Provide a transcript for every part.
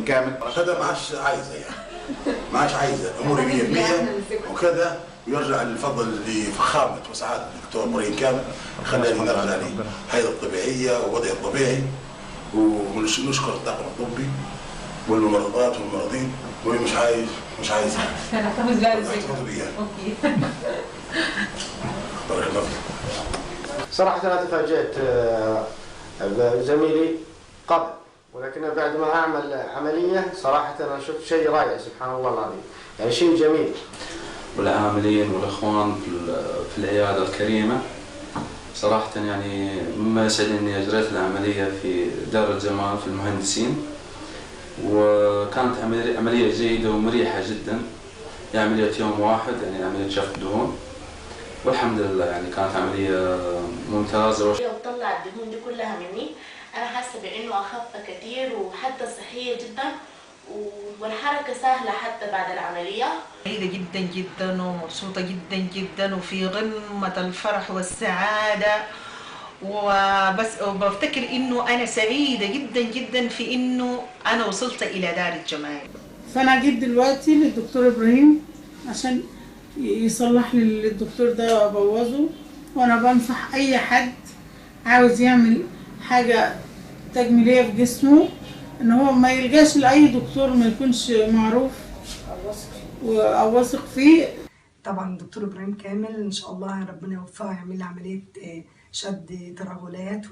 ابراهيم كامل. كذا ما عادش عايزه ما عادش عايزه اموري 100% وكذا، ويرجع الفضل لفخامه وسعاده الدكتور ابراهيم كامل خلاني نرجع لهيئه الطبيعيه ووضعي الطبيعي، ونشكر الطاقم الطبي والممرضات والممرضين، واللي مش عايز هنحتفظ بها اوكي. بارك الله فيك. صراحة أنا تفاجأت بزميلي قبل، ولكن بعد ما أعمل عملية صراحة أنا شفت شيء رائع سبحان الله العظيم، يعني شيء جميل. والعاملين والإخوان في العيادة الكريمة صراحة يعني مما يسعدني إني أجريت العملية في دار الجمال في المهندسين، وكانت عملية جيدة ومريحة جدا، يعني عملية يوم واحد، يعني عملية شفط دهون، والحمد لله يعني كانت عملية ممتازة. لو طلع الدهون دي كلها مني أنا حاسة بإنه أخف كتير وحتى صحية جدا، والحركة سهلة حتى بعد العملية. سعيدة جدا جدا ومبسوطة جدا جدا وفي قمة الفرح والسعادة، وبفتكر إنه أنا سعيدة جدا جدا في إنه أنا وصلت إلى دار الجمال. فأنا جيت دلوقتي للدكتور إبراهيم عشان يصلح لي الدكتور ده وأبوظه، وأنا بنصح أي حد عاوز يعمل حاجة تجميلية في جسمه إن هو ما يلجاش لأي دكتور ما يكونش معروف أو واثق فيه. طبعا الدكتور إبراهيم كامل إن شاء الله ربنا يوفقه يعمل لي عملية شد ترهلات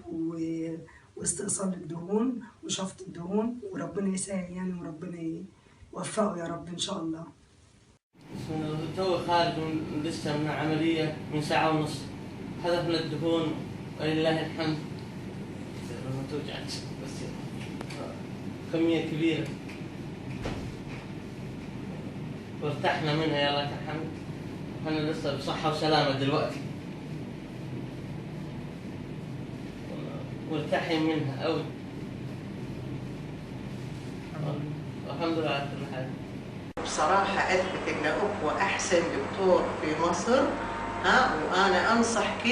واستئصال الدهون وشفط الدهون، وربنا يسهل يعني وربنا يوفقه يا رب إن شاء الله. تو خارج لسه من عملية من ساعة ونص، حذفنا الدهون ولله الحمد، ما توجعش بس كمية كبيرة وارتحنا منها يا لك الحمد، احنا لسه بصحة وسلامة دلوقتي مرتاحين منها أوي والحمد لله على كل حال. بصراحة أثبت إن هو أحسن دكتور في مصر، وأنا أنصح كل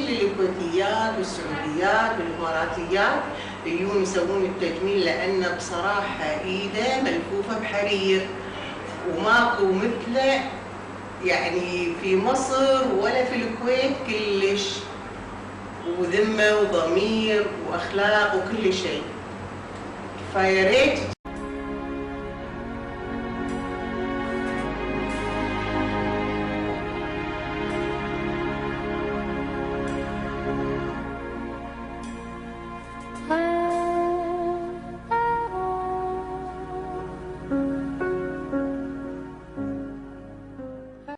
الكويتيات والسعوديات والإماراتيات يجون يسوون التجميل، لأن بصراحة إيده ملفوفة بحرير وماكو مثله يعني في مصر ولا في الكويت كلش، وذمة وضمير وأخلاق وكل شيء، فياريت